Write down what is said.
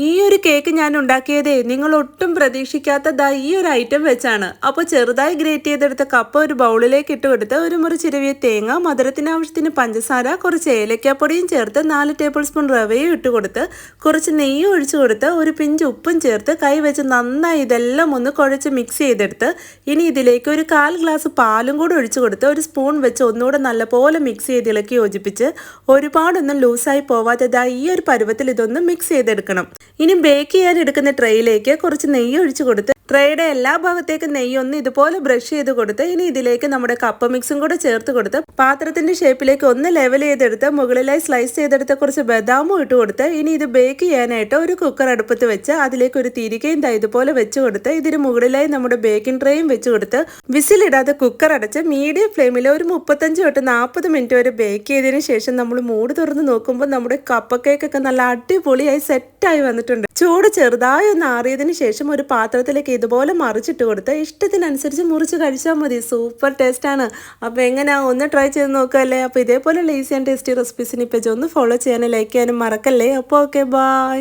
ഈ ഒരു കേക്ക് ഞാൻ ഉണ്ടാക്കിയതേ നിങ്ങൾ ഒട്ടും പ്രതീക്ഷിക്കാത്ത ഈ ഒരു ഐറ്റം വെച്ചാണ്. അപ്പോൾ ചെറുതായി ഗ്രേറ്റ് ചെയ്തെടുത്ത കപ്പ ഒരു ബൗളിലേക്ക് ഇട്ട് കൊടുത്ത് ഒരു മുറി ചിരവിയ തേങ്ങ, മധുരത്തിന് ആവശ്യത്തിന് പഞ്ചസാര, കുറച്ച് ഏലക്കാപ്പൊടിയും ചേർത്ത് 4 ടേബിൾ സ്പൂൺ റവയും ഇട്ട് കൊടുത്ത് കുറച്ച് നെയ്യും ഒഴിച്ചു കൊടുത്ത് ഒരു പിഞ്ച് ഉപ്പും ചേർത്ത് കൈ വെച്ച് നന്നായി ഇതെല്ലാം ഒന്ന് കുഴച്ച് മിക്സ് ചെയ്തെടുത്ത് ഇനി ഇതിലേക്ക് ഒരു 1/4 ഗ്ലാസ് പാലും കൂടി ഒഴിച്ചു കൊടുത്ത് ഒരു സ്പൂൺ വെച്ച് ഒന്നുകൂടെ നല്ലപോലെ മിക്സ് ചെയ്ത് ഇളക്കി യോജിപ്പിച്ച് ഒരുപാടൊന്നും ലൂസായി പോവാതെ ഈ ഒരു പരുവത്തിൽ ഇതൊന്ന് മിക്സ് ചെയ്തെടുക്കണം. ഇനി ബേക്ക് ചെയ്യാൻ എടുക്കുന്ന ട്രേയിലേക്ക് കുറച്ച് നെയ്യ് ഒഴിച്ചു കൊടുത്ത് ട്രേയുടെ എല്ലാ ഭാഗത്തേക്കും നെയ്യൊന്ന് ഇതുപോലെ ബ്രഷ് ചെയ്ത് കൊടുത്ത് ഇനി ഇതിലേക്ക് നമ്മുടെ കപ്പ മിക്സും കൂടെ ചേർത്ത് കൊടുത്ത് പാത്രത്തിന്റെ ഷേപ്പിലേക്ക് ഒന്ന് ലെവൽ ചെയ്തെടുത്ത് മുകളിലായി സ്ലൈസ് ചെയ്തെടുത്ത് കുറച്ച് ബദാമും ഇട്ട് കൊടുത്ത് ഇനി ഇത് ബേക്ക് ചെയ്യാനായിട്ട് ഒരു കുക്കർ അടുപ്പത്ത് വെച്ച് അതിലേക്ക് ഒരു തിരികെയും ഇതുപോലെ വെച്ച് കൊടുത്ത് ഇതിന് മുകളിലായി നമ്മുടെ ബേക്കിംഗ് ട്രേയും വെച്ച് കൊടുത്ത് വിസിലിടാതെ കുക്കർ അടച്ച് മീഡിയം ഫ്ലെയിമിൽ ഒരു 35 തൊട്ട് 40 മിനിറ്റ് വരെ ബേക്ക് ചെയ്തതിന് ശേഷം നമ്മൾ മൂട് തുറന്ന് നോക്കുമ്പോൾ നമ്മുടെ കപ്പ കേക്കൊക്കെ നല്ല അടിപൊളിയായി സെറ്റായി വന്നിട്ടുണ്ട്. ചൂട് ചെറുതായി ഒന്ന് ആറിയതിന് ശേഷം ഒരു പാത്രത്തിലേക്ക് ഇതുപോലെ മറിച്ചിട്ട് കൊടുത്ത് ഇഷ്ടത്തിനനുസരിച്ച് മുറിച്ച് കഴിച്ചാൽ മതി. സൂപ്പർ ടേസ്റ്റാണ്. അപ്പോൾ എങ്ങനെയാ ഒന്ന് ട്രൈ ചെയ്ത് നോക്കുകയല്ലേ. അപ്പോൾ ഇതേപോലെയുള്ള ഈസി ആൻഡ് ടേസ്റ്റി റെസിപ്പീസിന് ഈ പേജ് ഒന്ന് ഫോളോ ചെയ്യാനും ലൈക്ക് ചെയ്യാനും മറക്കല്ലേ. അപ്പോൾ ഓക്കെ, ബൈ.